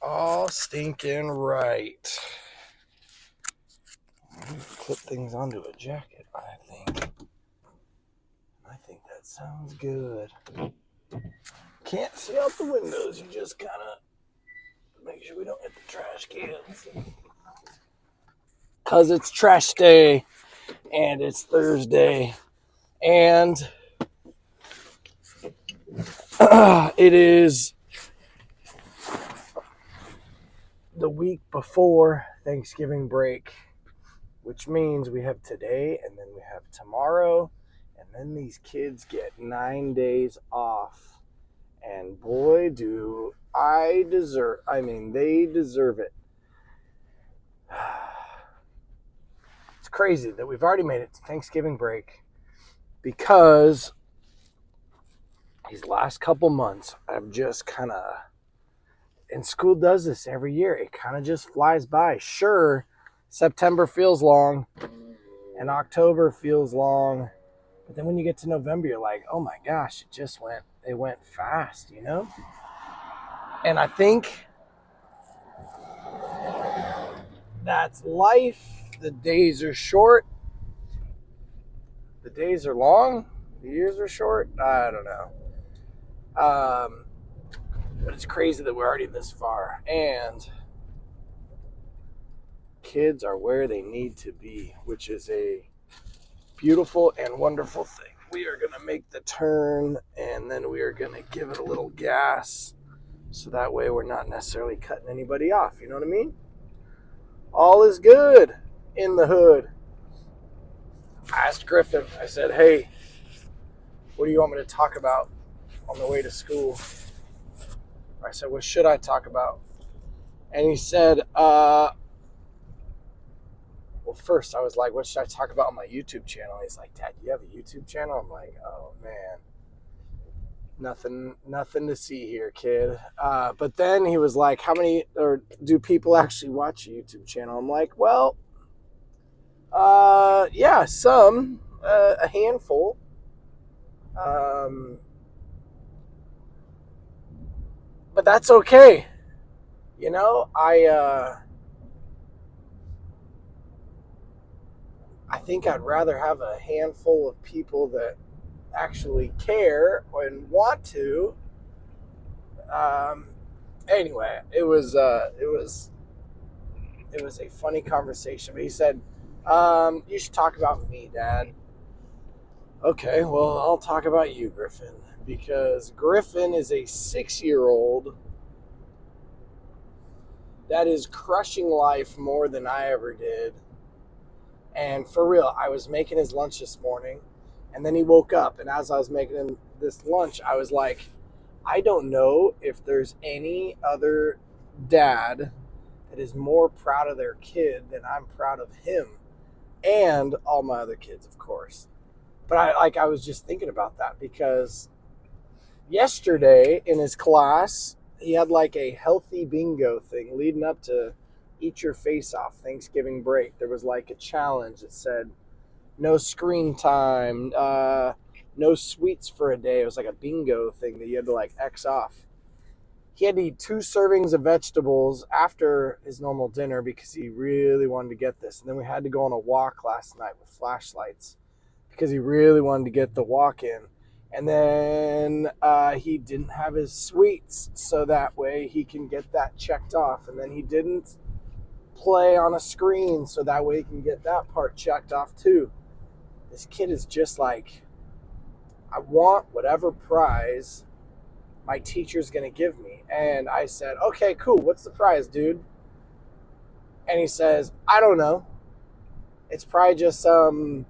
All stinking right. Clip things onto a jacket, I think. I think that sounds good. Can't see out the windows. You just kind of make sure we don't hit the trash cans. Because it's trash day, and it's Thursday, and it is the week before Thanksgiving break, which means we have today, and then we have tomorrow, and then these kids get 9 days off. And boy, do they deserve it. It's crazy that we've already made it to Thanksgiving break because these last couple months I've just kind of, and school does this every year, it kind of just flies by. Sure, September feels long and October feels long, but then when you get to November, you're like, oh my gosh, it went fast, you know? And I think that's life. The days are short. The days are long. The years are short. I don't know. But it's crazy that we're already this far. And kids are where they need to be, which is a beautiful and wonderful thing. We are going to make the turn, and then we are going to give it a little gas, so that way we're not necessarily cutting anybody off. You know what I mean? All is good in the hood. I asked Griffin, I said, hey, what do you want me to talk about on the way to school? I said, what should I talk about? And he said, well, first I was like, what should I talk about on my YouTube channel? He's like, Dad, you have a YouTube channel? I'm like, oh man, nothing to see here, kid. But then he was like, how many, or do people actually watch a YouTube channel? I'm like, well, yeah, some, a handful. But that's okay. You know, I think I'd rather have a handful of people that actually care and want to. Anyway, it was a funny conversation. But he said, "You should talk about me, Dad." Okay, well, I'll talk about you, Griffin, because Griffin is a 6-year-old that is crushing life more than I ever did. And for real, I was making his lunch this morning, and then he woke up, and as I was making him this lunch, I was like, I don't know if there's any other dad that is more proud of their kid than I'm proud of him, and all my other kids, of course. But I was just thinking about that because yesterday in his class, he had like a healthy bingo thing leading up to Eat Your Face Off Thanksgiving break. There was like a challenge that said no screen time, no sweets for a day. It was like a bingo thing that you had to like X off. He had to eat 2 servings of vegetables after his normal dinner because he really wanted to get this. And then we had to go on a walk last night with flashlights because he really wanted to get the walk in. And then he didn't have his sweets, so that way he can get that checked off. And then he didn't play on a screen, so that way he can get that part checked off too. This kid is just like, I want whatever prize my teacher's going to give me. And I said, okay, cool. What's the prize, dude? And he says, I don't know. It's probably just some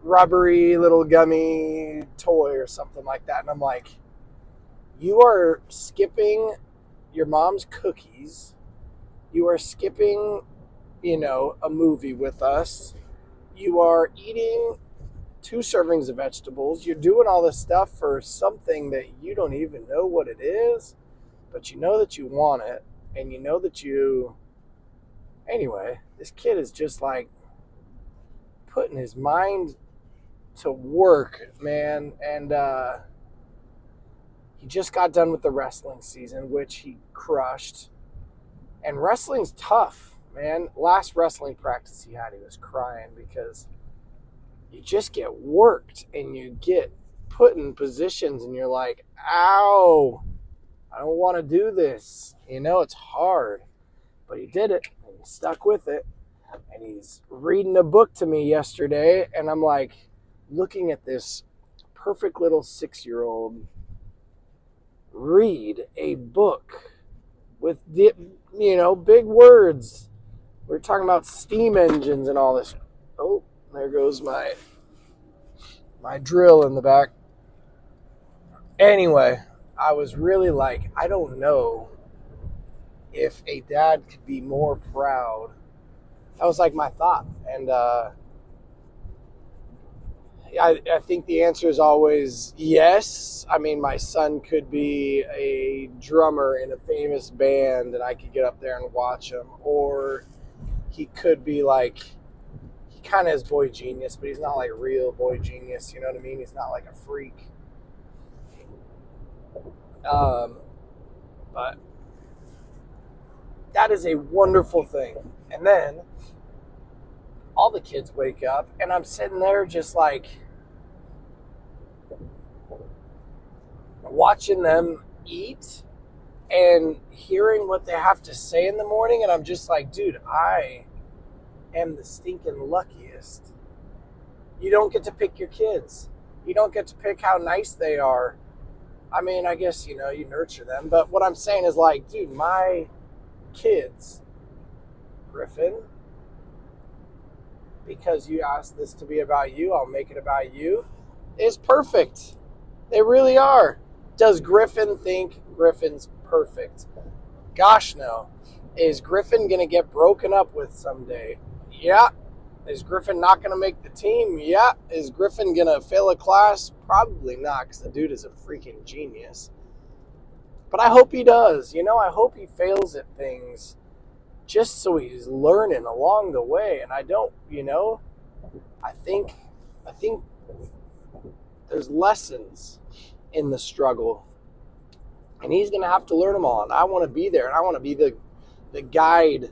rubbery little gummy toy or something like that. And I'm like, you are skipping your mom's cookies. You are skipping, a movie with us. You are eating 2 servings of vegetables. You're doing all this stuff for something that you don't even know what it is, but you know that you want it, and you know that you... Anyway, this kid is just like putting his mind to work, man, and he just got done with the wrestling season, which he crushed. And wrestling's tough, man. Last wrestling practice he had, he was crying because you just get worked and you get put in positions and you're like, ow, I don't want to do this. It's hard. But he did it and he stuck with it. And he's reading a book to me yesterday, and I'm like looking at this perfect little 6-year-old read a book with big words. We're talking about steam engines and all this. Oh, there goes my drill in the back. Anyway, I was really like, I don't know if a dad could be more proud. That was like my thought. And I think the answer is always yes. I mean, my son could be a drummer in a famous band and I could get up there and watch him. Or he could be like, he kind of is boy genius, but he's not like real boy genius. You know what I mean? He's not like a freak. But that is a wonderful thing. And then all the kids wake up and I'm sitting there just like watching them eat and hearing what they have to say in the morning. And I'm just like, dude, I am the stinking luckiest. You don't get to pick your kids. You don't get to pick how nice they are. I mean, I guess, you nurture them. But what I'm saying is like, dude, my kids, Griffin, because you asked this to be about you, I'll make it about you, is perfect. They really are. Does Griffin think Griffin's perfect? Gosh, no. Is Griffin going to get broken up with someday? Yeah. Is Griffin not going to make the team? Yeah. Is Griffin going to fail a class? Probably not, because the dude is a freaking genius. But I hope he does. I hope he fails at things just so he's learning along the way. And I don't, I think there's lessons in the struggle. And he's going to have to learn them all. And I want to be there. And I want to be the guide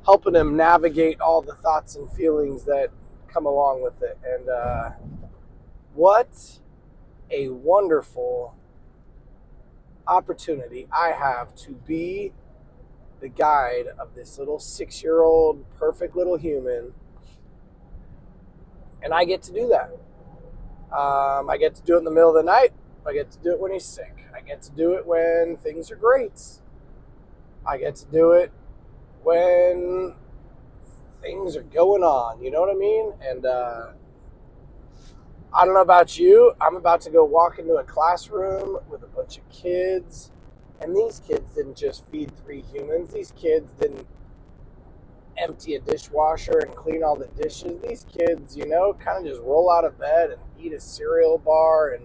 helping him navigate all the thoughts and feelings that come along with it. And what a wonderful opportunity I have to be the guide of this little 6-year-old perfect little human. And I get to do that. I get to do it in the middle of the night. I get to do it when he's sick. I get to do it when things are great. I get to do it when things are going on. You know what I mean? And I don't know about you. I'm about to go walk into a classroom with a bunch of kids. And these kids didn't just feed 3 humans. These kids didn't empty a dishwasher and clean all the dishes. These kids, kind of just roll out of bed and eat a cereal bar and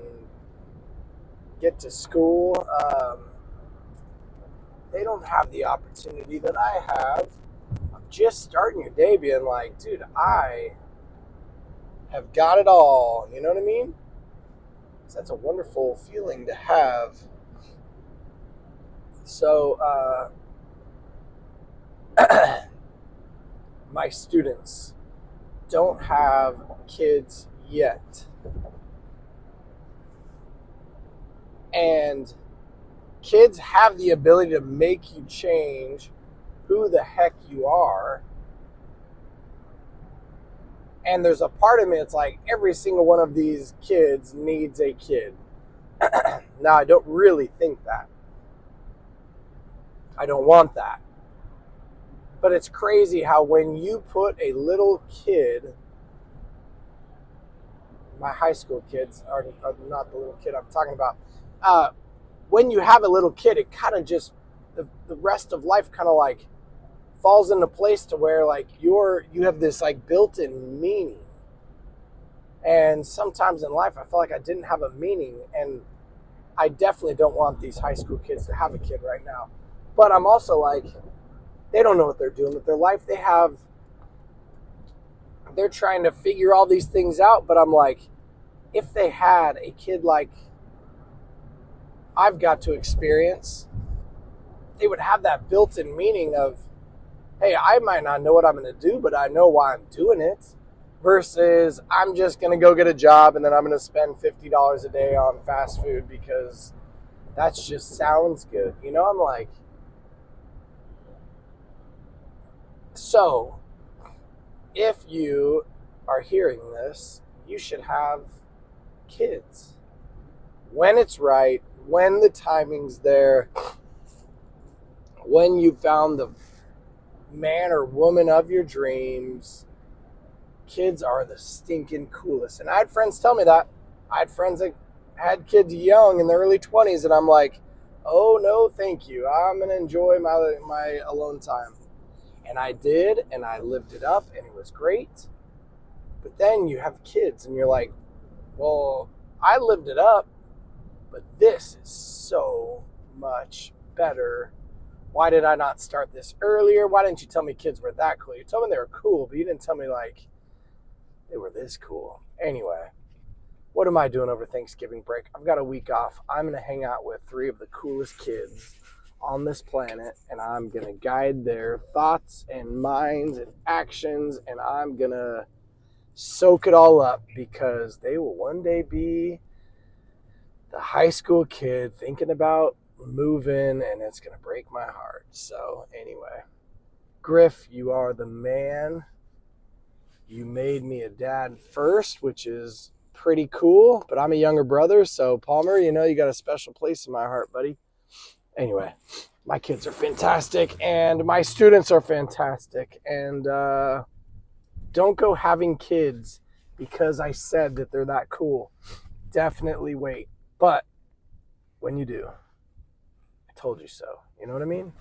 get to school. They don't have the opportunity that I have of just starting your day being like, dude, I have got it all. You know what I mean? So that's a wonderful feeling to have. So, my students don't have kids yet. And kids have the ability to make you change who the heck you are. And there's a part of me that's like, every single one of these kids needs a kid. Now, I don't really think that. I don't want that. But it's crazy how when you put a little kid, my high school kids are not the little kid I'm talking about. When you have a little kid, it kind of just, the rest of life kind of like falls into place to where like you have this like built-in meaning. And sometimes in life, I feel like I didn't have a meaning. And I definitely don't want these high school kids to have a kid right now. But I'm also like, they don't know what they're doing with their life. They're trying to figure all these things out. But I'm like, if they had a kid like I've got to experience, they would have that built-in meaning of, hey, I might not know what I'm going to do, but I know why I'm doing it. Versus I'm just going to go get a job and then I'm going to spend $50 a day on fast food because that just sounds good. You know, I'm like, so if you are hearing this, you should have kids. When it's right, when the timing's there, when you found the man or woman of your dreams, kids are the stinking coolest. And I had friends tell me that. I had friends that had kids young in the early 20s, and I'm like, oh no, thank you. I'm going to enjoy my alone time. And I did, and I lived it up, and it was great. But then you have kids, and you're like, well, I lived it up, but this is so much better. Why did I not start this earlier? Why didn't you tell me kids were that cool? You told me they were cool, but you didn't tell me, like, they were this cool. Anyway, what am I doing over Thanksgiving break? I've got a week off. I'm going to hang out with 3 of the coolest kids on this planet, and I'm going to guide their thoughts and minds and actions, and I'm going to soak it all up because they will one day be the high school kid thinking about moving, and it's going to break my heart. So anyway, Griff, you are the man. You made me a dad first, which is pretty cool, but I'm a younger brother, so Palmer, you know, you got a special place in my heart, buddy. Anyway, my kids are fantastic, and my students are fantastic, and don't go having kids because I said that they're that cool. Definitely wait. But when you do, I told you so. You know what I mean?